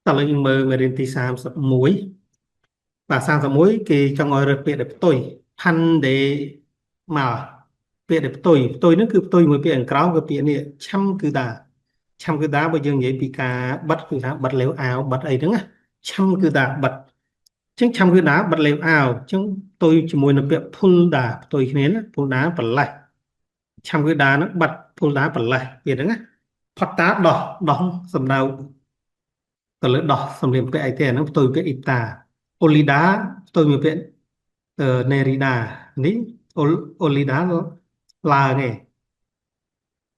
តើលើយើងមើលរៀនទី31បាទ31គេចង់ឲ្យរកពាក្យដែលផ្ទុយផាន់ដេមកពាក្យដែលផ្ទុយហ្នឹងគឺផ្ទុយមួយពាក្យអង្ក្រោមគឺពាក្យនេះឆាំគឺដាឆាំគឺដាបើយើងនិយាយពីការបិទគឺថាបិទលេវអាវបិទអីហ្នឹងណាឆាំគឺដាបិទអញ្ចឹងឆាំគឺដាបិទលេវអាវអញ្ចឹងផ្ទុយជាមួយនឹងពាក្យភុលដាផ្ទុយគ្នាណាភុលដាប្រឡេះឆាំគឺដាហ្នឹងបិទភុលដាប្រឡេះពាក្យហ្នឹងណាផតតាដោះសំដៅទៅលើដោះសំលៀកពាក់អីទេអាហ្នឹងផ្ទុយពាក្យអ៊ីតាអូលីដាផ្ទុយមួយពាក្យនេរីដានេះអូអូលីដាឡើងឯង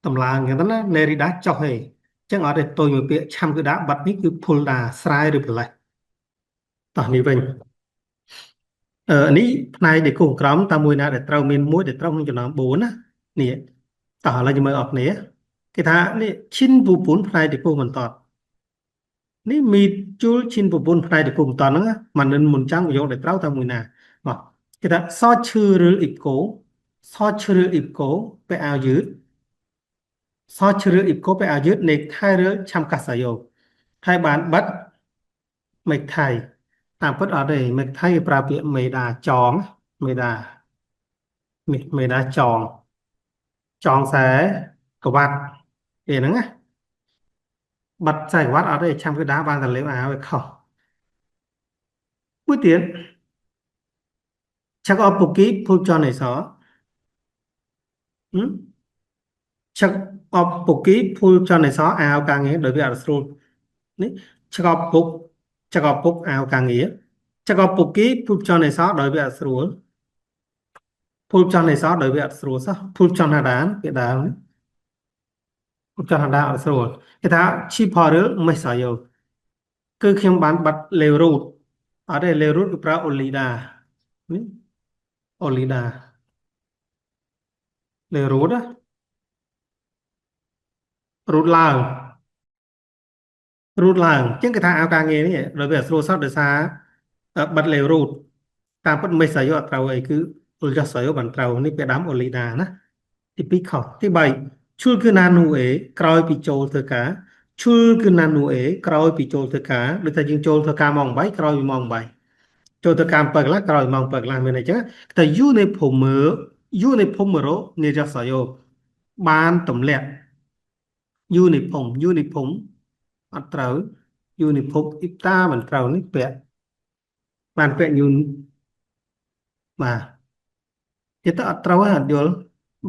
តម្លើងអញ្ចឹងណានេរីដាចុះឯងអញ្ចឹងអត់ទេផ្ទុយមួយពាក្យឆាំគឺដាបាត់នេះគឺភុលដាស្រាយឬប្រឡេះតោះនេះវិញនេះផ្នែកដែលគូក្រមតាមមួយណាដែលត្រូវមានមួយដែលត្រូវក្នុងចំណោម4ណានេះតោះឥឡូវយើងមើលអត់គ្នាគេថានេះឈិនពូពុនផ្នែកដែលគូបន្តនេះមីជួលឈិនពពុនផ្នែកដែលគូបន្តហ្នឹងមិននឹងមុនចាំងយកដែលត្រូវតាមមួយណាបាទគេថាសឈឺឬអ៊ីកូសឈឺឬអ៊ីកូពេលអាវយឺតសជ្រឿអ៊ីកូពេលអាយុនៃថៃរឿឆាំកាសាយោហើយបានបិទមេថៃតាមពិតអត់ទេមេថៃប្រើពាក្យមេដាចងមេដាមេដាចងខ្សែក្រវ៉ាត់ឯហ្នឹងណាបិទខ្សែក្រវ៉ាត់អត់ទេឆាំគឺដាបានតែលេវអាវឲ្យខុសមួយទៀតឆាក់អពុគីភូចនអេសឆាក់អពុគីភូចនអេសអាវកាងារដោយវាអត់ស្រួលនេះឆាក់អពុកឆាក់អពុកអាវកាងារឆាក់អពុគីភូចនអេសដោយវាអត់ស្រួលភូចនអេសដោយវាអត់ស្រួលសោះភូចនហាដានគេដើមភូចនហាដាអត់ស្រួលគេថាឈីផរលមិនស្អាយគឺខ្ញុំបានបាត់លេវរូតអត់ទេលេវរូតគឺប្រើអូលីដានេះអូលីដាលេវរូតរូតឡើងជាងគេថាអាវការងារនេះដោយវាស្រួលសោះដោយសារបិទលេវរូតតាមពិតមិនស្អាយអត់ត្រូវអីគឺអូលយ៉ាស្អាយបានត្រូវនេះពេលដើមអូលីដាណាទី2ខុសទី3ឈុលគឺណានូអេក្រោយពីចូលធ្វើការឈុលគឺណានូអេក្រោយពីចូលធ្វើការដូចថាយើងចូលធ្វើការម៉ោង8ក្រោយពីម៉ោង8ចូលទៅកម្ម7កន្លះក្រោយម៉ោង7កន្លះមានអីចឹងតែយូនៃភូមិរោនេរសយោបានទម្លាក់យូនីភូមិអត់ត្រូវយូនីភូមិអ៊ីតាមិនត្រូវនេះពាក់បានពាក់យូនបាទគេទៅអត់ត្រូវហើយអត់យល់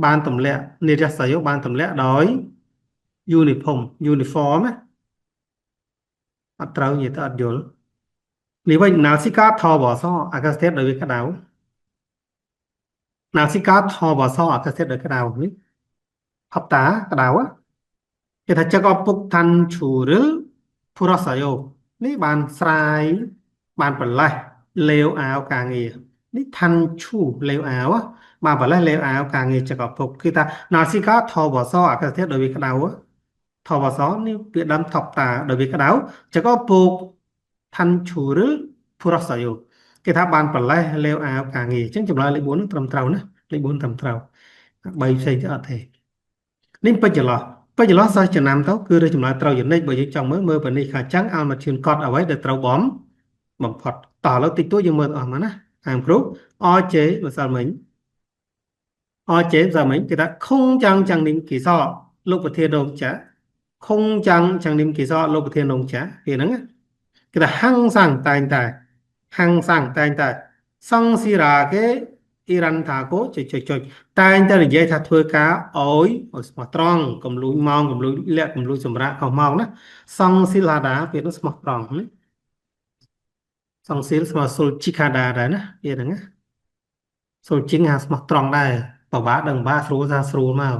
បានទម្លាក់នេរសយោបានទម្លាក់ដោយយូនីភូមិយូនីហ្វមណាអត់ត្រូវនិយាយទៅអត់យល់នេះវិញណាស៊ីកាថបសអាកាសធាតុដោយវាក្តៅណាស៊ីកាថបសអាកាសធាតុដោយក្តៅនេះហប់តាក្តៅគេថាចឹកអពុកឋានឈូរលភុរសយោនេះបានស្រាយបានប្រឡេះលេវអាវការងារនេះឋានឈូលេវអាវបានប្រឡេះលេវអាវការងារចឹកអពុកគឺថាណាស៊ីកាថបសអាកាសធាតុដោយវាក្តៅថបសនេះពាក្យដើមថប់តាដោយវាក្តៅចឹកអពុកឋានឈូរលភុរសយោគេថាបានប្រឡេះលេវអាវការងារចឹងចម្លើយលេខ4នឹងត្រឹមត្រូវណាលេខ4ត្រឹមត្រូវ3ផ្សេងទៀតអត់ទេនេះពេជ្រចន្លោះសិស្សចំណាំទៅគឺរើសចម្លើយត្រូវយ៉ាងនេះបើយើងចង់មើលបើនេះខាចាំងឲ្យមកជឿនកត់អ្វីដែលត្រូវបំផុតតោះឥឡូវតិចតួចយើងមើលអស់មកណាតាមគ្រូអចេម្សិលមិញគេថាខុងចាំងនីមគីសលោកប្រធានរងចាខុងចាំងនីមគីសលោកប្រធានរងចាគេហ្នឹងគេថាហាំងសាំងតែងតែសង្ស៊ីរាគេអ៊ីរ៉ាន់ថាកូចុចតែងតែនិយាយថាធ្វើការឲ្យស្មោះត្រង់កុំលួចម៉ោងកុំលួចលាក់កុំលួចសម្រាប់ខុសម៉ោងណាសង្ស៊ីឡាដាពេលនោះស្មោះត្រង់ណាសង្ស៊ីលស្មោះសុលជីខាដាដែរណាវាហ្នឹងណាសុលជីងហាស្មោះត្រង់ដែរពិបាកដឹងពិបាកស្រួលថាស្រួលមក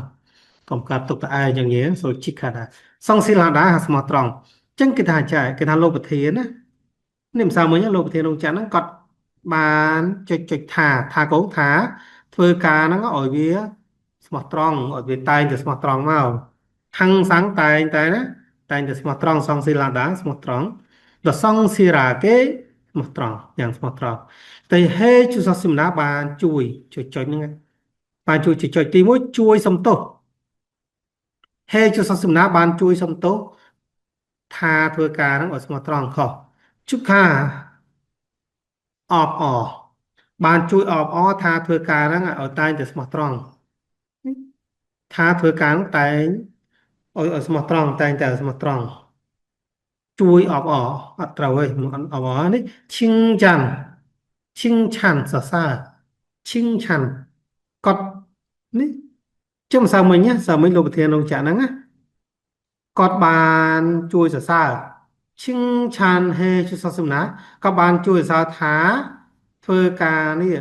កុំកាត់ទុកតែឯងយ៉ាងនេះសុលជីខាដាសង្ស៊ីឡាដាហាស្មោះត្រង់អញ្ចឹងគេថាចាគេថាលោកប្រធានណានេះមិនsaoមិញលោកប្រធានរងចាំហ្នឹងគាត់បានចុចថាកូនថាធ្វើការហ្នឹងឲ្យវាស្មោះត្រង់ឲ្យវាតែងតែស្មោះត្រង់មកខាងសាំងតែណាតែងតែស្មោះត្រង់សងស៊ីឡាដាស្មោះត្រង់ដល់សងស៊ីរ៉ាគេស្មោះត្រង់យ៉ាងស្មោះត្រង់តែហេជូសស៊ីមណាបានជួយចុចហ្នឹងបានជួយចុចទី1ជួយសំទោសហេជូសស៊ីមណាបានជួយសំទោស ថាធ្វើការហ្នឹងឲ្យស្មោះត្រង់ខុសជុខាអបអរបានជួយអបអរថាធ្វើការហ្នឹងឲ្យតែងតែស្មោះត្រង់ថាធ្វើការហ្នឹងតែងឲ្យស្មោះត្រង់តែងតែស្មោះត្រង់ជួយអបអរអត់ត្រូវទេអបអរនេះឈិងចាន់ឈិងឆាន់សរសើរឈិងឆាន់កត់នេះជុំសើមិញណាសើមិញលោកប្រធានរោងចក្រហ្នឹងណាគាត់បានជួយសរសើរឈិងឆានហេជសសំណាក៏បានជួយសរសើរថាធ្វើការនេះ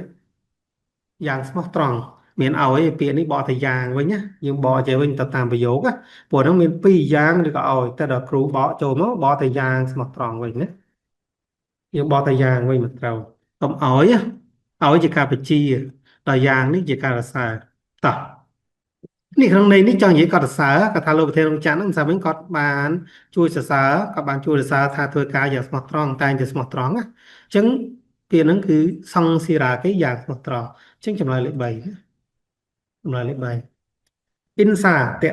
យ៉ាងស្មោះត្រង់មានឲ្យពាក្យនេះបកទៅយ៉ាងវិញណាយើងបកចេះវិញទៅតាមប្រយោគណាព្រោះហ្នឹងមានពីរយ៉ាងឬក៏ឲ្យតែដល់គ្រូបកចូលមកបកទៅយ៉ាងស្មោះត្រង់វិញណាយើងបកទៅយ៉ាងវិញមិនត្រូវកុំឲ្យណាឲ្យជាការបញ្ជាដល់យ៉ាងនេះជាការរសើរតោះ នេះក្នុងន័យនេះចង់និយាយគាត់សរសើរគាត់ថាលោកប្រធានរងចក្រហ្នឹងមិនស្អាតវិញគាត់បានជួយសរសើរគាត់បានជួយសរសើរថាធ្វើការយ៉ាងស្មោះត្រង់តែងតែស្មោះត្រង់ណាអញ្ចឹងពាក្យហ្នឹងគឺសង្ស៊ីរាគេយ៉ាងស្មោះត្រង់អញ្ចឹងចម្លើយលេខ3ណាចម្លើយលេខ3អ៊ីនសាតៈតៈ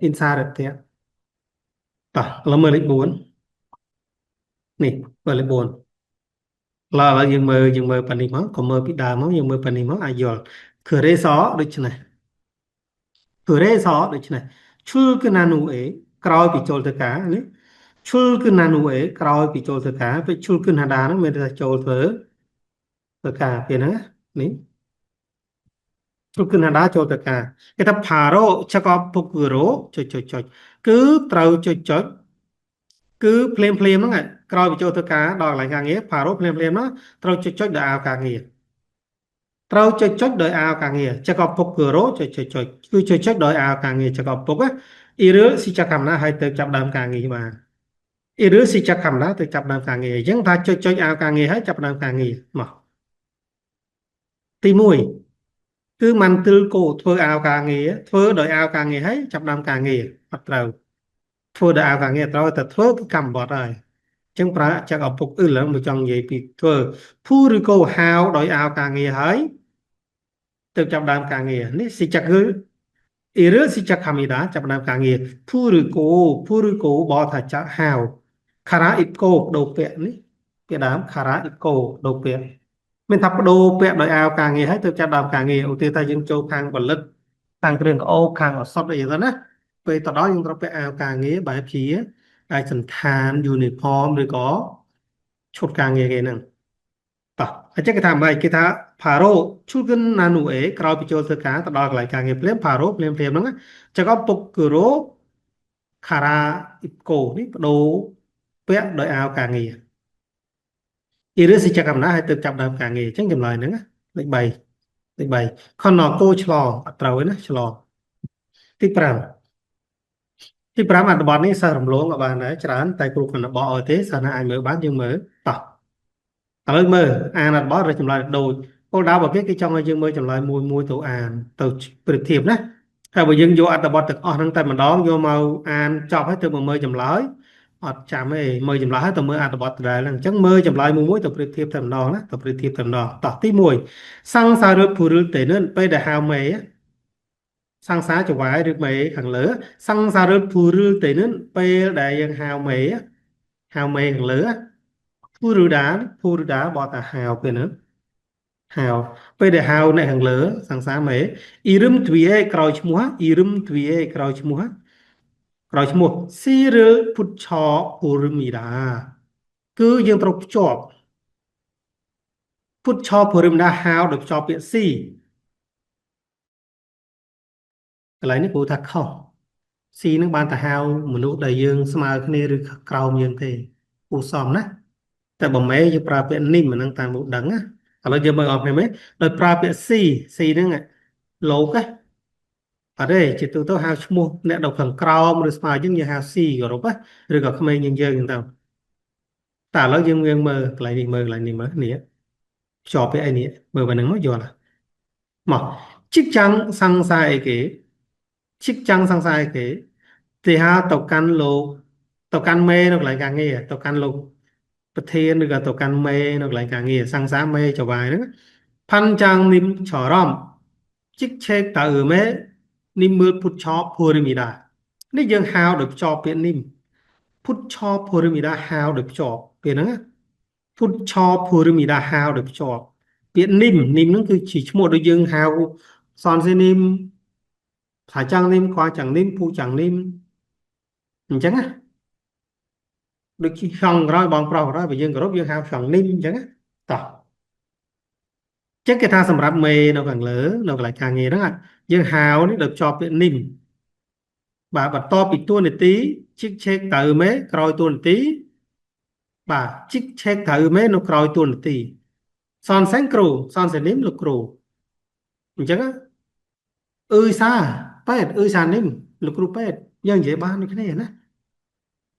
អ៊ីនសារតៈតោះឥឡូវមើលលេខ4នេះមើលលេខ4ឡើយយើងមើលប៉ានេះមកក៏មើលពីដើមមកយើងមើលប៉ានេះមកអាចយល់គឺរេសដូចនេះ គឺរេសដូច្នេះឈុលគឺណានូអេក្រោយពីចូលធ្វើការនេះឈុលគឺណានូអេក្រោយពីចូលធ្វើការពេលឈុលគឺណាដាហ្នឹងមានតែចូលធ្វើការពេលហ្នឹងនេះឈុលគឺណាដាចូលធ្វើការគេថាផារ៉ូចកពុគូរ៉ូចុចគឺត្រូវចុចគឺភ្លាមហ្នឹងក្រោយពីចូលធ្វើការដល់កន្លែងការងារផារ៉ូភ្លាមហ្នឹងត្រូវចុចដោយអាវការងារត្រូវចុចដោយអាវការងារចកពុកគឺរោចុចគឺចុចដោយអាវការងារចកពុកអ៊ីរឿស៊ីចកម្មណាឲ្យទៅចាប់ដើមការងារបានអ៊ីរឿស៊ីចកម្មណាទៅចាប់ដើមការងារអញ្ចឹងថាចុចអាវការងារឲ្យចាប់ដើមការងារមកទី1គឺមិនទិលគោធ្វើអាវការងារធ្វើដោយអាវការងារឲ្យចាប់ដើមការងារអត់ត្រូវធ្វើដោយអាវការងារត្រូវតែធ្វើគឺកម្មបត្តិហើយអញ្ចឹងប្រើចកពុកឡើងមកចង់និយាយពីធ្វើភូឬក៏ហាវដោយអាវការងារហើយទៅចាប់ដើមការងារនេះស៊ីចគឺអ៊ីរឺស៊ីចកាមីដាចាប់ដើមការងារភូឬគោបកថាចាក់ហាវខារ៉ាអ៊ីកូបដូរពាក្យនេះពាក្យដើមខារ៉ាអ៊ីកូដូរពាក្យមានថាបដូរពាក្យដោយអាវការងារហើយទៅចាប់ដើមការងារឧទាហរណ៍ថាយើងចូលខាងផលិតខាងគ្រឿងក្អូបខាងឱសថអីហ្នឹងណាពេលទៅដល់យើងត្រូវពាក់អាវការងារបែបជាឯកសណ្ឋានយូនីផមឬក៏ឈុតការងារគេហ្នឹង តោះអញ្ចឹងគេថាម៉េចគេថាផារ៉ូឈុលគិនណានូអេក្រោយពីចូលធ្វើការទៅដល់កន្លែងការងារភ្លាមផារ៉ូភ្លាមហ្នឹងចឹងក៏ពុកគូរ៉ូខារ៉ាអ៊ីកូនេះបដូរពាក់ដោយអាវការងារអ៊ីរឺសិចកម្មណាឲ្យទៅចាប់ដើមការងារអញ្ចឹងចម្លើយហ្នឹងលេខ3ខណកោឆ្លងអត់ត្រូវទេណាឆ្លងទី5អត្ថបទនេះសិស្សរំលងក៏បានដែរច្រើនតែគ្រូកណ្ដបកឲ្យទេសិស្សណាអាចមើលបានយើងមើលតោះ ឥឡូវមើលអានអត្ថបទឬចម្លើយដូចគោលដៅរបស់គេចង់ឲ្យយើងមើលចម្លើយមួយទៅអានទៅប្រៀបធៀបណាហើយបើយើងយកអត្ថបទទាំងអស់ហ្នឹងតែម្ដងយកមកអានចប់ហើយទៅមើលចម្លើយអត់ចាំទេមើលចម្លើយហើយទៅមើលអត្ថបទដដែលហ្នឹងអញ្ចឹងមើលចម្លើយមួយទៅប្រៀបធៀបតែម្ដងណាទៅប្រៀបធៀបតែម្ដងតោះទី1សង្សារពពុរិលតេនិនពេលដែលហៅមេសង្សារចវាយឬមេខាងលើសង្សារពពុរិលតេនិនពេលដែលយើងហៅមេខាងលើ Purudha បកថាហៅពេលហ្នឹងហៅពេលដែលហៅអ្នកខាងលើសង្សារមេអ៊ីរឹមទ្វីអេក្រោយឈ្មោះអ៊ីរឹមទ្វីអេក្រោយឈ្មោះស៊ីរិលពុតឆពូរមីដាគឺយើងត្រូវភ្ជាប់ពុតឆពូរមីដាហៅដោយភ្ជាប់ពាក្យស៊ីកន្លែងនេះគ្រូថាខុសស៊ីនឹងបានទៅហៅមនុស្សដែលយើងស្មើគ្នាឬក្រោមយើងទេគួរសមណាតែបើមេយើងប្រើពាក្យនេះមិននឹងតាមមុខដឹងណាឥឡូវយើងមើលអស់គ្នាមែនដោយប្រើពាក្យស៊ីហ្នឹងលោកណាអត់ទេជាទូទៅហៅឈ្មោះអ្នកនៅខាងក្រោមឬស្មើយើងហៅស៊ីគោរពណាឬក៏ក្មេងយើងហ្នឹងទៅតែឥឡូវយើងមើលកន្លែងនេះមើលកន្លែងនេះមើលនេះភ្ជាប់ពាក្យអីនេះមើលបែបហ្នឹងមកយល់មកជីកចាំងសង្សារអីគេជីកចាំងសង្សារអីគេទីហៅទៅកាន់លោកទៅកាន់មេនៅកន្លែងការងារទៅកាន់លោកប្រធានឬក៏ទៅកាន់មេនៅកន្លែងការងារសង្សារមេចវាយហ្នឹងផាន់ចាំងនិមច្រំជីកឆេកតើមេនិមមើលពុតឆោភូរិមីដា នេះយើងហៅដោយភ្ជាប់ពាក្យនិមពុទ្ធឆោភរិមីដាហៅដោយភ្ជាប់ពាក្យហ្នឹងពុទ្ធឆោភរិមីដាហៅដោយភ្ជាប់ពាក្យនិមហ្នឹងគឺជាឈ្មោះដូចយើងហៅសនសេនិមថាចាំងនិមខ្វះចាំងនិមពូចាំងនិមអញ្ចឹងណាដូចជាហងក្រោយបងប្រុសក្រោយបើយើងគោរពយើងហៅហងនិមអញ្ចឹងណាតោះចឹងគេថាសម្រាប់មេនៅខាងលើនៅកន្លែងការងារហ្នឹងយើងហៅនេះដោយភ្ជាប់ពាក្យនិមបាទបន្ទាប់ពីតួនាទីជីកឆេកទៅមេក្រោយតួនាទីបាទជីកឆេកត្រូវមេនៅក្រោយតួនាទីសនសេនគ្រូសនសេនិមលោកគ្រូអញ្ចឹងអឺសាប៉ែតអឺសានិមលោកគ្រូប៉ែតយើងនិយាយបានដូចគ្នាណា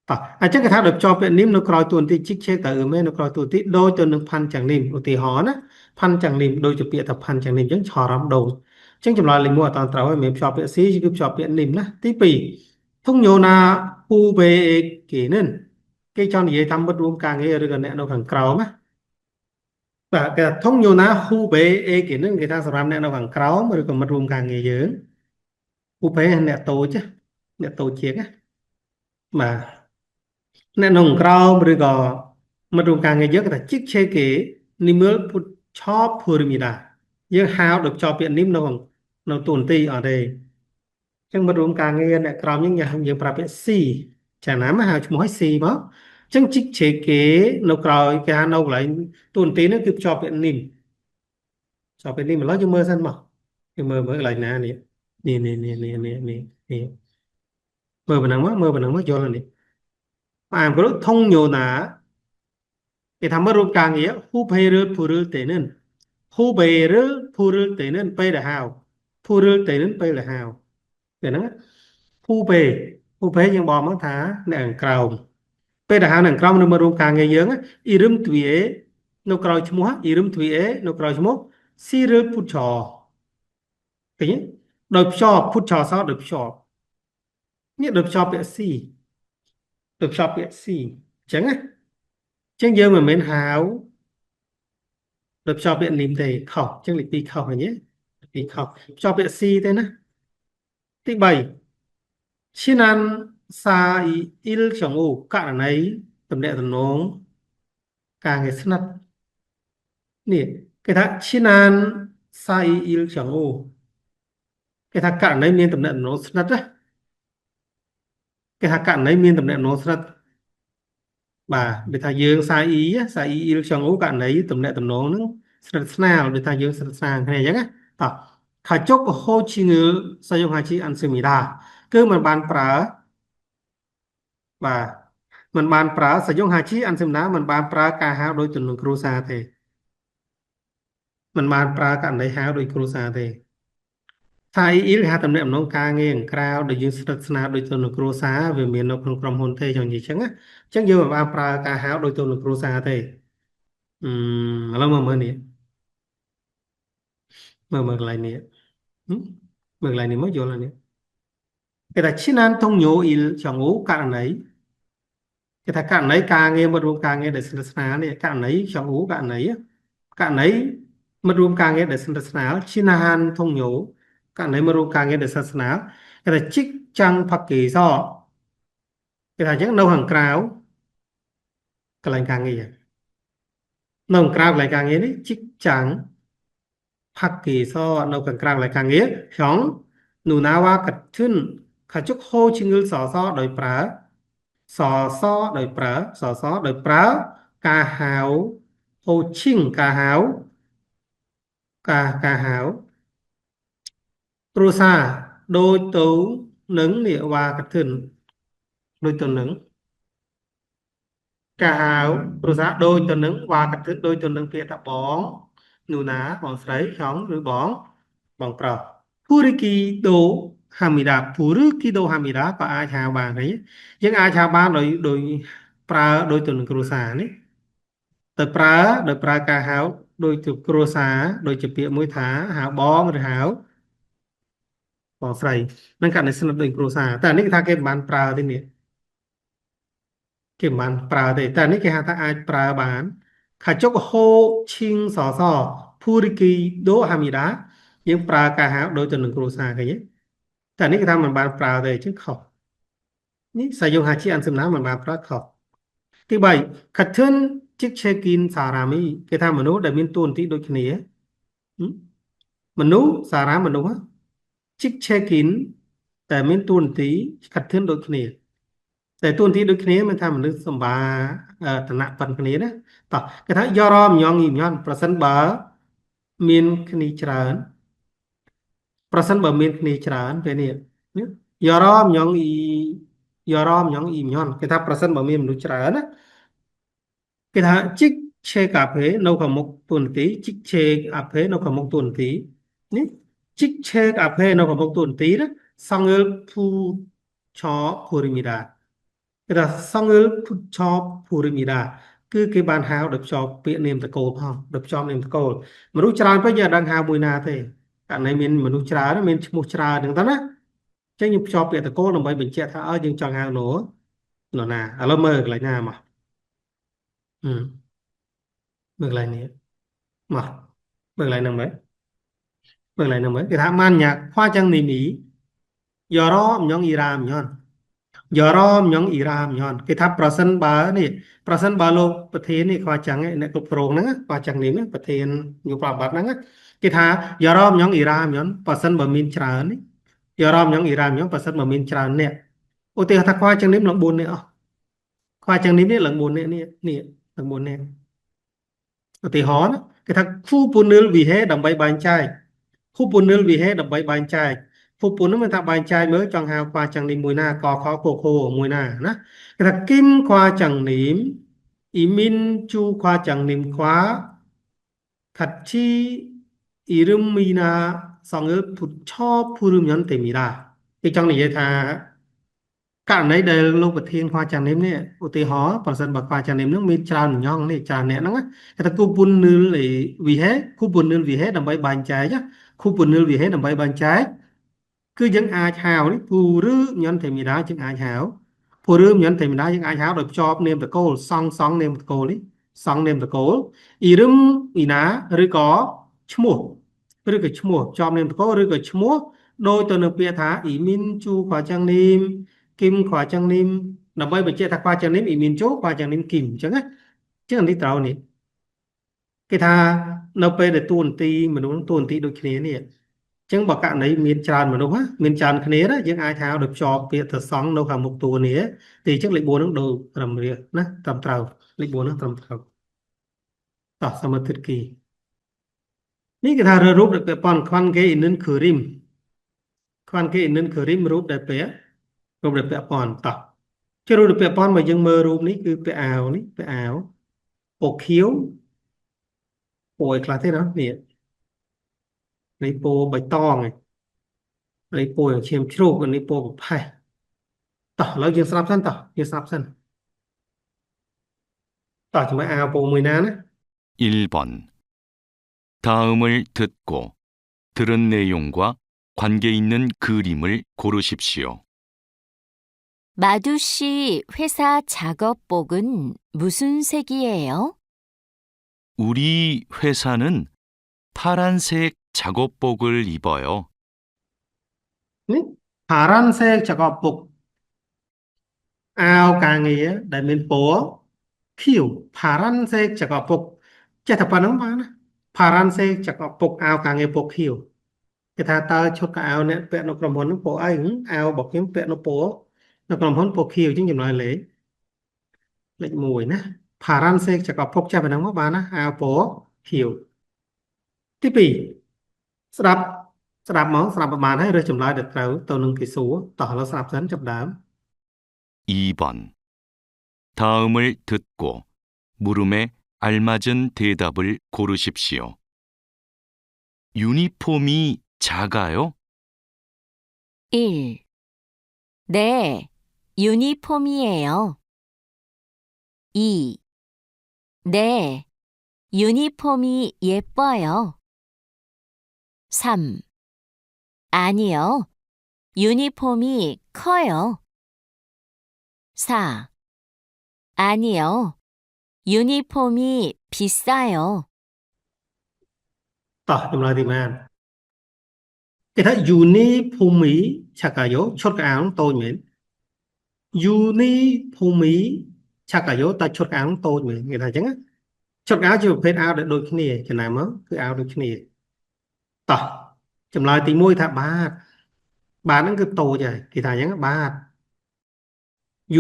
បាទអញ្ចឹងគេថាដោយភ្ជាប់ពាក្យនិមនៅក្រោយតួនាទីជីកឆេកត្រូវមេនៅក្រោយតួនាទីដូចទៅនឹងផាន់ចាំងនិមឧទាហរណ៍ណាផាន់ចាំងនិមដូចជាពាក្យថាផាន់ចាំងនិមអញ្ចឹងឆរំដូងអញ្ចឹងចម្លើយលេខ1អត់ត្រូវហើយមានភ្ជាប់ពាក្យ C គឺភ្ជាប់ពាក្យនិមណាទី2ធុងញោណាពូបេគេនិនគេចង់និយាយតាមមិត្តរួមការងារឬក៏អ្នកនៅខាងក្រោមណាបាទគេថាធុងញូណាហ៊ូបេអេគេនឹងគេថាសម្រាប់អ្នកនៅខាងក្រោមឬក៏មិត្តរួមការងារយើងហ៊ូបេអ្នកតូចអ្នកតូចជាងណាបាទអ្នកនៅខាងក្រោមឬក៏មិត្តរួមការងារយើងគេថាជីកឆេគេនិមលពុតឆោភូរិមីដាយើងហៅដោយភ្ជាប់ពាក្យនិមនៅទូនទីអត់ទេអញ្ចឹងមិត្តរួមការងារអ្នកក្រោមយើងប្រើពាក្យ C ចាណាមកហៅឈ្មោះឲ្យ C មកអញ្ចឹងជីកឆេគេនៅក្រោយគេហៅនៅកន្លែងទូនទីនោះគឺភ្ជាប់ពាក្យនិមចុះពេលនេះម្ល៉េះយើងមើលសិនមកយើងមើលកន្លែងណានេះនេះមើលប៉ុណ្ណឹងមកយល់ហើយនេះអានព្រោះធុងញូណាគេថាមើលរូបការងារហ៊ូបេរឺភូរឺតេនិនហ៊ូបេរឺភូរឺតេនិនពេលដែលហៅភូរឺតេនិនពេលដែលហៅពេលហ្នឹងហ៊ូបេយើងบอกមកថាអ្នកខាងក្រោមពេលដែលហៅអ្នកខាងក្រោមនៅមើលរូបការងារយើងអ៊ីរឹមទ្វីអេនៅក្រោយឈ្មោះអ៊ីរឹមទ្វីអេនៅក្រោយឈ្មោះស៊ីរឺពុតឆោឃើញទេដោយភ្ជាប់ពុតឆោសដោយភ្ជាប់នេះដោយភ្ជាប់ពាក្យ C ដោយភ្ជាប់ពាក្យ C អញ្ចឹងណាអញ្ចឹងយើងមិនមែនហៅដោយភ្ជាប់ពាក្យនីមទេខុសអញ្ចឹងលេខ2ខុសហ្នឹងទេលេខ2ខុសភ្ជាប់ពាក្យ C ទេណាទី3ឈីណានសាអ៊ីអ៊ីលចងអូករណីតំណាក់តំណងការងារស្និទ្ធនេះគេថាឈីណានសាអ៊ីអ៊ីលចងអូគេថាករណីមានតំណាក់តំណងស្និទ្ធណាគេថាករណីមានតំណាក់តំណងស្និទ្ធបាទដូចថាយើងសាអ៊ីអ៊ីលចងអូករណីតំណាក់តំណងហ្នឹងស្និទ្ធស្នាលដូចថាយើងស្និទ្ធស្នាលគ្នាអញ្ចឹងណាតោះខាជុកហូជីងឺសយុហាជីអានសេមីដាគឺมันបានប្រើបាទมันបានប្រើសយុហាជីអានសេមីដាมันបានប្រើការហៅដោយទំនឹងគ្រួសារទេมันបានប្រើករណីហៅដោយគ្រួសារទេថាអ៊ីលគេហៅតំណាក់តំណងការងារក្រៅដែលយើងស្និទ្ធស្នាលដោយទៅនឹងគ្រួសារវាមាននៅក្នុងក្រុមហ៊ុនទេចង់និយាយចឹងណាអញ្ចឹងយើងមិនបានប្រើការហៅដោយទៅនឹងគ្រួសារទេឥឡូវមើលនេះមើលកន្លែងនេះមើលកន្លែងនេះមកយល់ហើយនេះគេថាឈីណានតុងញូអ៊ីលចងអូករណីគេថាករណីការងារមិត្តរួមការងារដែលស្និទ្ធស្នាលនេះករណីចងអូករណីមិត្តរួមការងារដែលស្និទ្ធស្នាលឈីណាហានតុងញូករណីមិត្តរួមការងារដែលស្និទ្ធស្នាលគេថាជីកចាំងផាក់កេសគេថាអញ្ចឹងនៅខាងក្រៅកន្លែងការងារនៅខាងក្រៅកន្លែងការងារនេះជីកចាំងផាក់កេសនៅខាងក្រៅកន្លែងការងារក្នុងនូណាវ៉ាកាត់ធឹនខាជុកហូឈិងលសសដោយប្រើសសដោយប្រើការហៅហូឈិងការហៅការហៅគ្រួសារដូចទៅនឹងនេះវ៉ាកាត់ធឹនដូចទៅនឹងការហៅគ្រួសារដូចទៅនឹងវ៉ាកាត់ធឹនដូចទៅនឹងពាក្យថាបងនូណាបងស្រីចង់ឬបងប្រុសភូរិគីដូហាមីដាភូរិគីដូហាមីដាក៏អាចហៅបានដែរយើងអាចហៅបានដោយប្រើដោយទៅនឹងគ្រួសារនេះទៅប្រើដោយប្រើការហៅដោយទៅគ្រួសារដូចជាពាក្យមួយថាហៅបងឬហៅបងស្រីនឹងករណីស្និទ្ធដូចគ្រួសារតែនេះគេថាគេមិនបានប្រើទេនេះគេមិនបានប្រើទេតែនេះគេហៅថាអាចប្រើបានខាជុកហូឈីងសសភូរិគីដូហាមីដាយើងប្រើការហៅដោយទៅនឹងគ្រួសារឃើញទេតែនេះគេថាមិនបានប្រើទេអញ្ចឹងខុស នេះសាយងហាជីអានសំណាងមិនបានប្រកបទី3 Katun ជិកឆេគីនសារ៉ាមីគេថាមនុស្សដែលមានតួនាទីដូចគ្នាមនុស្សសារ៉ាមនុស្សជិកឆេគីនតែមានតួនាទី Katun ដូចគ្នាតែតួនាទីដូចគ្នាមិនថាមនុស្សសម្បាឋានៈប៉ុនគ្នាណាតោះគេថាយករមញងញីញ៉ាន់ប្រសិនបើមានគ្នាច្រើនប្រសិនបើមានគ្នាច្រើនពេលនេះយករមញងអ៊ីយករមញងអ៊ីញ៉ាន់គេថាប្រសិនបើមានមនុស្សច្រើនណាគេថាជីកឆេកាភេនៅខាងមុខតួនាទីជីកឆេកាភេនៅខាងមុខតួនាទីនេះជីកឆេកាភេនៅខាងមុខតួនាទីណាសង្ឃើលភូឆោភូរិមីដាគេថាសង្ឃើលភូឆោភូរិមីដាគឺគេបានហៅដោយភ្ជាប់ពាក្យនាមតកូលផងដោយភ្ជាប់នាមតកូលមនុស្សច្រើនពេកយើងអត់ដឹងហៅមួយណាទេករណីមានមនុស្សច្រើនមានឈ្មោះច្រើនហ្នឹងទៅណាចឹងយើងភ្ជាប់ពាក្យតកូលដើម្បីបញ្ជាក់ថាយើងចង់ហៅនោះណាឥឡូវមើលកន្លែងណាមកមើលកន្លែងនេះមកមើលកន្លែងហ្នឹងមើលមើលកន្លែងហ្នឹងមើលគេថាម៉ានញ៉ាខ្វះចឹងនេះយករមញងអ៊ីរ៉ាមញ៉ាន់យករមញងអ៊ីរ៉ាមញ៉ាន់គេថាប្រសិនបើនេះប្រសិនបើលោកប្រធាននេះខ្វះចឹងអ្នកគ្រប់គ្រងហ្នឹងខ្វះចឹងនេះប្រធានយុប្រវត្តិហ្នឹងគេថាយករមញងអ៊ីរ៉ាមញ៉ាន់ប្រសិនបើមានច្រើននេះយករមញងអ៊ីរ៉ាមញ៉ាន់ប្រសិនបើមានច្រើនអ្នកឧទាហរណ៍ថាខ្វះចឹងនេះឡើង4នាក់អស់ខ្វះចឹងនេះឡើង4នាក់នេះឡើង4នាក់ឧទាហរណ៍គេថាគូពូនិលវិហេដើម្បីបែងចែកគូពូនិលវិហេដើម្បីបែងចែកគូពូនិលមិនថាបែងចែកមើលចង់ហៅខ្វះចឹងនេះមួយណាកខកខមួយណាណាគេថាគឹមខ្វះចឹងនេះអ៊ីមីនជូខ្វះចឹងនេះខ្វះខាត់ជីអ៊ីរឹមមីណាសងើពុតឆោភូរឹមញ៉ាន់ទេមីដាគេចង់និយាយថាករណីដែលលោកប្រធានខ្វះចាននេះឧទាហរណ៍ប្រសិនបើខ្វះចាននេះនឹងមានច្រើនញ៉ងនេះច្រើនអ្នកហ្នឹងគេថាគូពុននិលវិហេគូពុននិលវិហេដើម្បីបែងចែកគូពុននិលវិហេដើម្បីបែងចែកគឺយើងអាចហៅនេះពូរឺញ៉ាន់ទេមីដាយើងអាចហៅពូរឺញ៉ាន់ទេមីដាយើងអាចហៅដោយភ្ជាប់នាមតកូលសង់នាមតកូលនេះសង់នាមតកូលអ៊ីរឹមអ៊ីណាឬក៏ឈ្មោះឬក៏ឈ្មោះជាប់នាមតកូលឬក៏ឈ្មោះដោយទៅនឹងពាក្យថាអ៊ីមីនជូខ្វះចាងនីមគឹមខ្វះចឹងនេះដើម្បីបញ្ជាក់ថាខ្វះចឹងនេះអ៊ីមីនជូខ្វះចឹងនេះគឹមអញ្ចឹងណាចឹងនេះត្រូវនេះគេថានៅពេលដែលតួនាទីមនុស្សតួនាទីដូចគ្នានេះអញ្ចឹងបើករណីមានច្រើនមនុស្សមានច្រើនគ្នាណាយើងអាចហៅដោយភ្ជាប់ពាក្យទៅសង់នៅខាងមុខតួនេះទីអញ្ចឹងលេខ4ហ្នឹងដូចត្រឹមរៀបណាត្រឹមត្រូវលេខ4ហ្នឹងត្រឹមត្រូវតោះសមាធិគីនេះគេថារូបដែលពាក់ព័ន្ធខ្វាន់គេអ៊ីនិនខឺរីមខ្វាន់គេអ៊ីនិនខឺរីមរូបដែលពាក់ព័ន្ធតោះជារូបដែលពាក់ព័ន្ធមកយើងមើលរូបនេះគឺពាក់អាវនេះពាក់អាវពណ៌ខៀវពណ៌ឯខ្លះទេណានេះពណ៌បៃតងនេះពណ៌ឈាមជ្រូកនេះពណ៌ប្រផេះតោះឥឡូវយើងស្រាប់សិនតោះយើងស្រាប់សិនតោះជាមួយអាវពណ៌មួយណាណា 1번 다음을 듣고 들은 내용과 관계 있는 그림을 고르십시오. 마두 씨 회사 작업복은 무슨 색이에요? 우리 회사는 파란색 작업복을 입어요. 네? 파란색 작업복 áo càng nghĩa đại miền phố kiểu 파란색 작업복 chắc thật là nó mà 파란색 작업복 áo càng nghĩa bộ kiểu cái thà ta cho cái áo này vẽ nó cầm hồn nó bộ ảnh áo bọc kiếm vẽ nó bộ nó cầm hồn bộ kiểu chứ nói lễ lệnh mùi nè 파란색 작업복 chắc phải nó mà áo bộ kiểu tiếp bị sập sập món sậpประมาณให้เรือจำลายเด็ดเราตัวหนึ่งกี่สูต่อเราสลับเส้นจับดาม 2번 다음을 듣고 물음에 알맞은 대답을 고르십시오. 유니폼이 작아요? 1. 네, 유니폼이에요. 2. 네, 유니폼이 예뻐요. 3. 아니요, 유니폼이 커요. 4. 아니요, 유니폼이 비싸요. ต่อจำเลยที่มาcái thứ uni phumi chả cả dấu chốt cái áo tôi nhỉ uniformity ឆាក់កាយោតែឈុតអាវតូចមែនគេថាអញ្ចឹងណាឈុតអាវជាប្រភេទអាវដែលដូចគ្នាចំណាំមកគឺអាវដូចគ្នាតោះចម្លើយទី1ថាបាតហ្នឹងគឺតូចហើយគេថាអញ្ចឹងបាត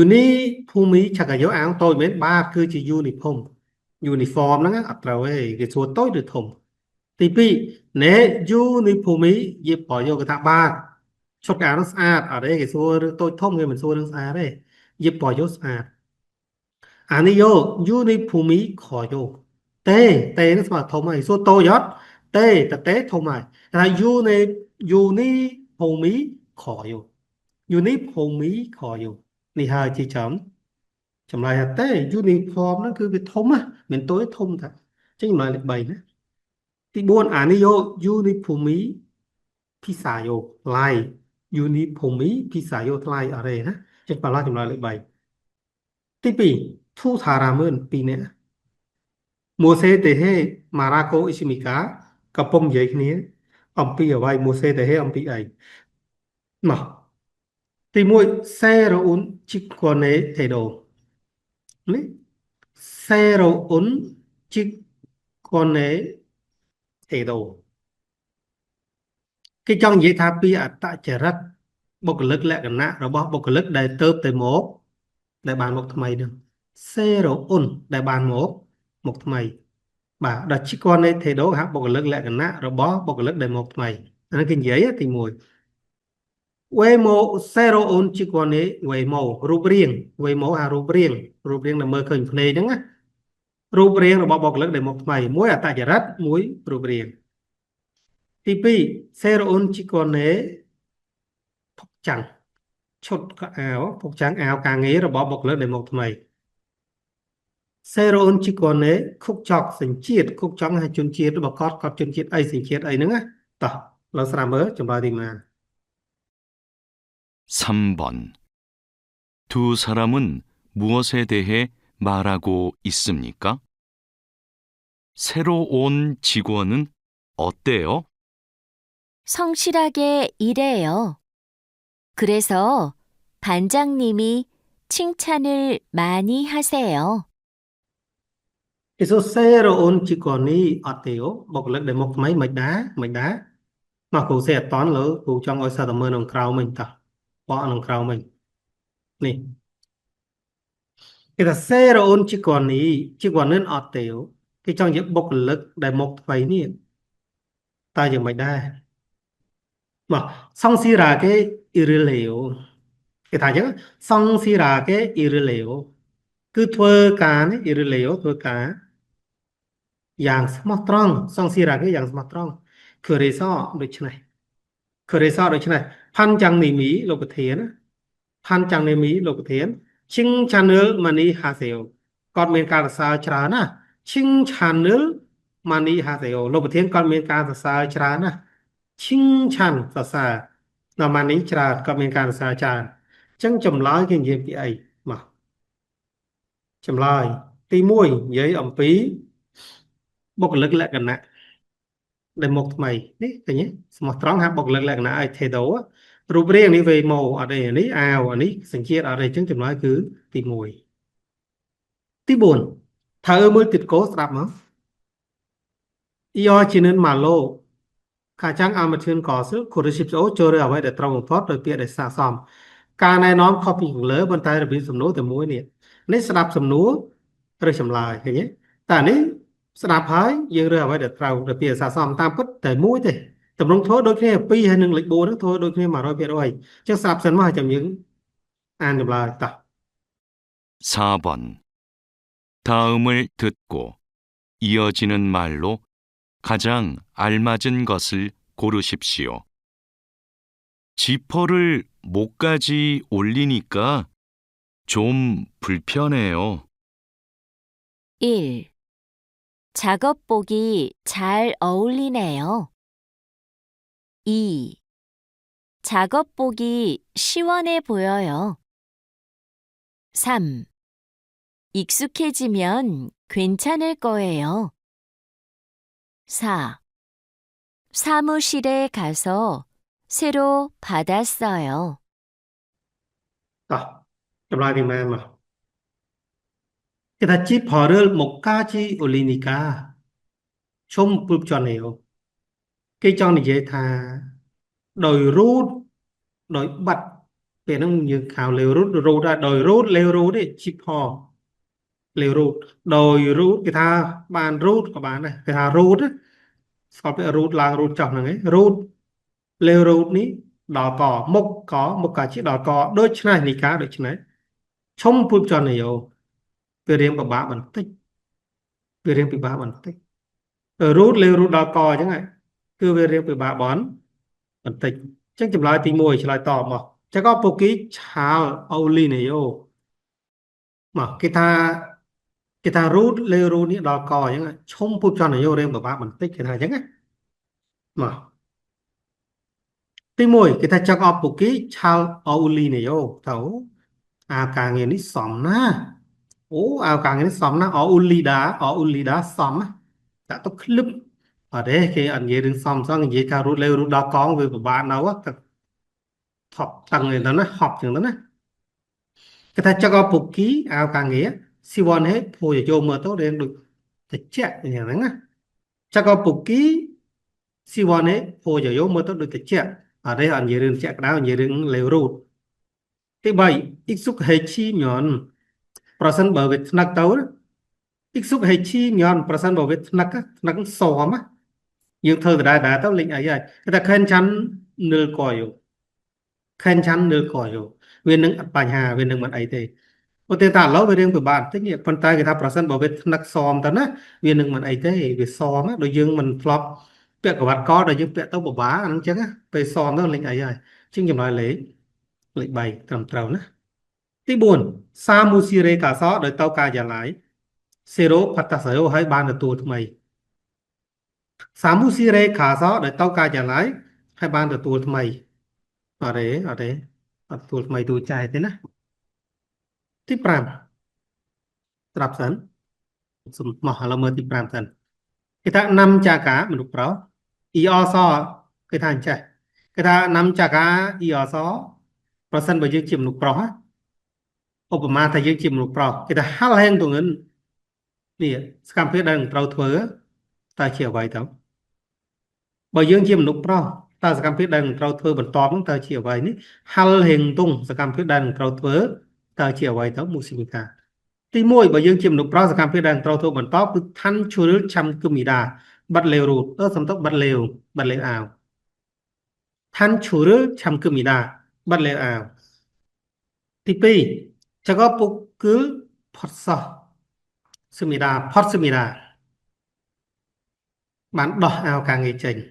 uniformity ឆាក់កាយោអាវតូចមែនបាតគឺជា uniform ហ្នឹងអត់ត្រូវទេគេសួរតូចឬធំទី2ណែ uniformity យេបយកគេថាបាតឈុតអាវនោះស្អាតអត់ទេគេសួររឿងតូចធំគេមិនសួររឿងស្អាតទេយេបយកស្អាតអានេះយក uniformity ខយកតេនោះស្មើធំហើយសួរតូចអត់តេធំហើយថា uniformity ខយក uniformity ខយកនេះហើយជាចម្លើយថាតេ uniform ហ្នឹងគឺវាធំណាមិនតូចធំតាអញ្ចឹងចម្លើយលេខ3ណាទី4អានេះយក uniformity ភាសាយកថ្លៃ uniformity ភាសាយកថ្លៃអរេណាចេះබලចម្លើយលេខ3ទី2ធូថារាមឿន2នាក់ម៉ូសេតេហេម៉ារ៉ាកូអ៊ីស៊ីមីកាកំពុងនិយាយគ្នាអំពីអ្វីម៉ូសេតេហេអំពីអីមកទី1សេរ៉ូអ៊ុនជីកូណេថេដូនេះសេរ៉ូអ៊ុនជីកូណេថេដូគេចង់និយាយថាពីអត្តចរិតបុគ្គលិកលក្ខណៈរបស់បុគ្គលិកដែលទៅតែមកដែលបានមកថ្មីនឹងសេរ៉ូអ៊ុនដែលបានមកថ្មីបាទដល់ជីកូណេថេដូហាក់បុគ្គលិកលក្ខណៈរបស់បុគ្គលិកដែលមកថ្មីអានេះគេនិយាយទី1 Waymo 0 on ជីកូណេ Waymo រូបរាង Waymo អារូបរាងដែលមើលឃើញភ្នែកហ្នឹងណារូបរាងរបស់បុគ្គលិកដែលមកថ្មីមួយអត្តចរិតមួយរូបរាងទី2 0 on ជីកូណេផុកចាំងឈុតកអាវផុកចាំងអាវការងាររបស់បុគ្គលិកដែលមកថ្មី0 on ជីកូណេខុកចក់សញ្ជាតិខុកចង់ឲ្យជនជាតិរបស់គាត់ជនជាតិអីសញ្ជាតិអីហ្នឹងណាតោះเราស្ដាប់មើលចម្លើយទីម៉ាន 3번. 두 사람은 무엇에 대해 말하고 있습니까? 새로 온 직원은 어때요? 성실하게 일해요. 그래서 반장님이 칭찬을 많이 하세요. 그래서 새로운 직원이 어때요?បុគ្គលិកដែលមកថ្មីមិនដែរមកគ្រូសេអត់តន់លើគ្រូចង់ឲ្យសិស្សតែមើលក្នុងក្រៅមិញតោះបកក្នុងក្រៅមិញនេះគេថា 새로운 직원은 어때요? គេចង់និយាយបុគ្គលិកដែលមកថ្មីនេះតើយ៉ាងម៉េចដែរមក 성실하게 일을 해요 គេថាអញ្ចឹង 성실하게 일을 해요 គឺធ្វើការនេះ 일을 해요 ធ្វើការយ៉ាងស្មោះត្រង់ 성실하게 យ៉ាងស្មោះត្រង់ 그래서 ដូច្នេះ 판장님이 លោកប្រធាន 판장님이 លោកប្រធាន 칭찬을 많이 하세요 គាត់មានការសរសើរច្រើនណា 칭찬을 많이 하세요 លោកប្រធានគាត់មានការសរសើរច្រើនណា 칭찬 សរសើរ ដល់ 많이 ច្រើនគាត់មានការសរសើរច្រើនអញ្ចឹងចម្លើយគេនិយាយពីអីមកចម្លើយទី1និយាយអំពីបុគ្គលិកលក្ខណៈដែលមកថ្មីនេះឃើញទេស្មោះត្រង់ហាក់បុគ្គលិកលក្ខណៈឲ្យ Thedo រូបរាងនេះ Waymo អត់ទេនេះអាវនេះសញ្ជាតិអត់ទេអញ្ចឹងចម្លើយគឺទី1ទី4ត្រូវមើលទៀតកោស្ដាប់មក Iorchinen Malo ខាចាំងអាមកធឿនកោសគូរស៊ីបអូចូលរើអ្វីដែលត្រូវបំផុតដោយពាក្យដែលស័ក្តិសមការណែនាំខុសពីខាងលើប៉ុន្តែរបៀបសំណួរតែមួយនេះស្ដាប់សំណួរឬចម្លើយឃើញទេតែនេះស្ដាប់ហើយយើងរើអ្វីដែលត្រូវដោយពាក្យស័ក្តិសមតាមពិតតែមួយទេតម្រង់ធ្វើដូចគ្នា2ហើយនឹងលេខ4ហ្នឹងធ្វើដូចគ្នា 100% អញ្ចឹងស្ដាប់សិនមកហើយចាំយើងអានចម្លើយតោះ 4번. 다음을 듣고 이어지는 말로 가장 알맞은 것을 고르십시오. 지퍼를 목까지 올리니까 좀 불편해요. 1. 작업복이 잘 어울리네요. 2. 작업복이 시원해 보여요. 3. 익숙해지면 괜찮을 거예요. 4. 사무실에 가서 새로 받았어요. តោះ Chậm lại thì mà cái ta chỉ phở rơ một ca chi olinica trong bụp cho nhiều cái cho này dễ thà đòi rút đòi bật để nó như khảo lều rút rút ra đòi rút lều rút đấy chip hò lều rút đòi rút cái tha bàn rút của bạn này cái tha rút á sau cái rút là rút chọn này rút lều rút ní đỏ cỏ mốc có một cả chiếc đỏ cỏ đôi chân này ní cá đôi chân này trong bụp cho nhiều về riêng của bạn mình thích về riêng của bạn mình thích ở rút lều rút đỏ cỏ chẳng hạn cứ về riêng của bạn bón mình thích chắc chụp lại tí mùi chỉ lại tỏ mà chắc có một cái chào Auli này vô mà cái ta rút lê rút ní đo cò chẳng hạn冲bút cho này vô đây mà bạn mình tích cái này chẳng hạn mà tí mùi cái ta chắc có một cái chào Auli này vô thấu à càng nghe ní xóm na ố à càng nghe ní xóm na Auli đá xóm á đã tốt clip ở đây cái anh gì đừng xóm xong gì ta rút lê rút đo con với bạn nào á học tầng này nó học chừng đó nè cái ta cho có phục ký áo càng nghĩa siêu hết phôi cho mà tốt đen được thật chạy như thế này cho có phục ký siêu hết phôi cho mà tốt được thật chạy ở đây họ nhiều đường chạy đáo nhiều đường lều rụt thứ bảy ít xúc hệ chi nhọn percent bảo vệ nặc tấu ít xúc hệ chi nhọn percent bảo vệ nặc nặc sò mà nhưng thơ đã tao lệnh ấy rồi cái ta khen chắn nửa còi khen chắn nửa còi viên nâng bạch hà viên nâng mặt ấy thì ô tiền tả lâu về riêng của bạn tất nhiên phần tay người ta percent bảo vệ nặc xòm tấn á viên nâng mặt ấy thế về xòm á đôi dương mình flop việc của bạn có đôi dương việc tao bảo bá nó chứ á về xòm đó lệnh ấy rồi chứ nhiều nói lấy lệnh bày tầm trầu nữa tí buồn sa mu si re cả só đợi tao ca giả lái zero phát ta sở hữu hay ban được tù mày sa mu si re cả só đợi tao ca giả lái hay ban được tù mày ở đấy ở tù mày tù chạy thế nè tí pram trap sẵn mỏ là mơ tí pram sẵn cái thằng năm cha cá mình đục đó y o so cái thằng chạy cái thằng năm cha cá y o so percent bởi dương chìm lục đó Obama thay dương chìm lục đó cái thằng hal hen tụi ngân nè scam phía đang trâu thưa ta chịu vậy đâu bởi dương chìm lục đó ta scam phía đang trâu thưa bẩn tóm ta chịu vậy ní hal hen tung scam phía đang trâu thưa ta chịu vậy đâu musika tí môi bởi dương chìm lục đó scam phía đang trâu thưa bẩn tóm cứ thanh chua chăm cứ mì đà bắt lều rụt sắm tóc bắt lều ảo thanh chua chăm cứ mì đà bắt lều ảo tí pi cho có bục cứ phật sọ sumida phật sumida bán đỏ ảo càng ngày trình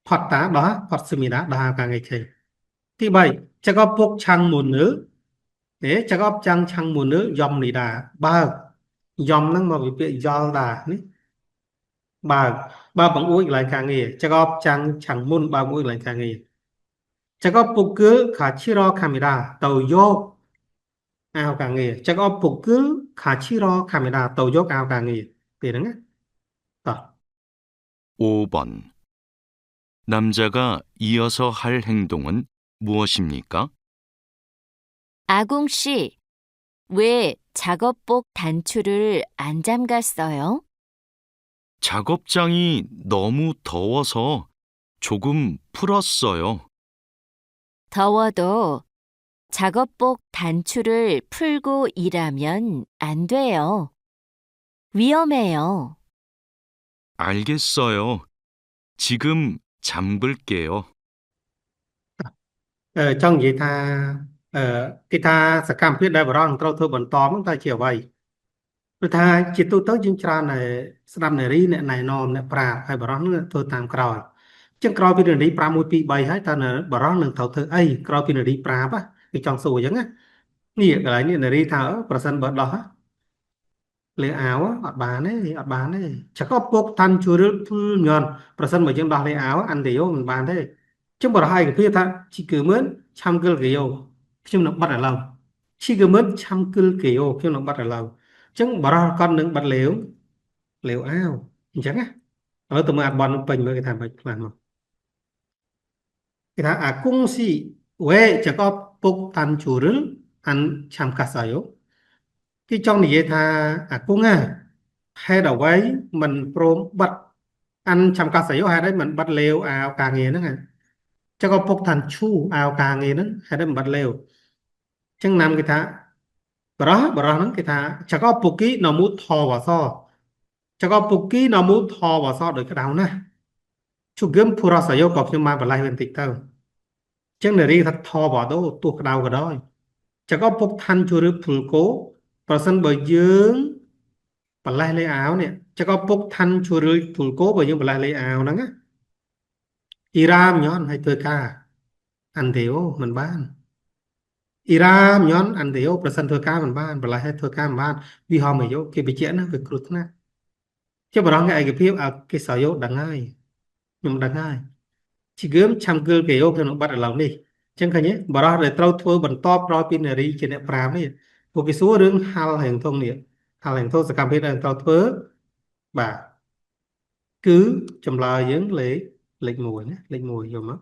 phật tá đó phật sumida đỏ ảo càng ngày trình tí bảy cho có bục chăng một nữ để cho có chăng một nữ dòng nì đà ba dòng năng mà bị do đà ní ba ba bằng uống lại càng ngày cho có chăng môn ba uống lại càng ngày cho có bục cứ khả chi ro camera tàu vô ảo càng ngày chắc có phục cứ khả chi ro camera tàu dốc ảo càng ngày thì đúng không? 5번. 남자가 이어서 할 행동은 무엇입니까? 아궁 씨, 왜 작업복 단추를 안 잠갔어요? 작업장이 너무 더워서 조금 풀었어요. 더워도 작업복 단추를 풀고 일하면 안 돼요. 위험해요. 알겠어요. 지금 잠글게요. Trong vậy tha cái tha sẽ cam quyết đại bảo rằng trâu thôi bẩn tóm ta chiều vậy rồi tha chỉ tu tới chương trình này sắm này ri này nòm này pra hay bảo rằng thôi tạm cào chân cào bên này đi pra mùi pi bay hay ta này bảo rằng thầu thơ ấy cào bên này đi pra á cái trong sổ giống á nè cái này ri thảo percent bớt đó lấy áo á ọt bán ấy chắc có bốc thanh chua rước nhon percent mà dân đo lấy áo ăn thì vô mình bán thế chứ bảo hai cái phía ta chỉ cứ mướn trăm cân kiểu chứ nó bắt ở lâu chỉ cứ mướn trăm cân kiểu chứ nó bắt ở lâu chứ bảo ra con đừng bắt liều liều áo chẳng á ở tụi mình ăn bòn bình với cái thằng bạch làm mà cái thằng à cung si quê chắc có bốc thanh chua rước ăn chăm cá sấu cái trong này tha cũng hay đầu ấy mình prom bắt ăn chăm cá sấu hay đấy mình bắt leo càng nghe nữa chắc có phục thành chu càng nghe nữa hay đấy mình bắt leo chẳng nằm cái thà bro nó cái thà chắc có phục ký nó mút thò vào so chắc có phục ký nó mút thò vào so được cái đầu nè chú gươm pura sấu có khi mà lại bên tịch tao chẳng để đi thật thò vào đâu tuột đầu cái đó chắc có phục thành chu rưỡi phul cố và sân bởi dương bà lai lấy áo nè chắc có phục thành chu rưỡi phul cố bởi dương bà lai lấy áo nắng á Iram nhón hay tôi ca ăn thiếu mình bán Iram nhón ăn thiếu và sân tôi ca mình bán bà lai hay tôi ca mình bán vì họ mới vô cái bị chuyện nó việc cụt nè chứ bà đó cái phiếu cái sở yếu đằng ai nhưng đằng ai chỉ gớm chăm gương cái ô nó bắt ở lòng đi chẳng phải nhé bà đó để trâu thua bẩn top rồi pin này đi trên nệm pram này một cái số đường hal hành thông này hal hành thông sẽ cảm thấy là trâu thua bà cứ chầm lời dưỡng lệ lệnh mùi nhé lệnh mùi dùng á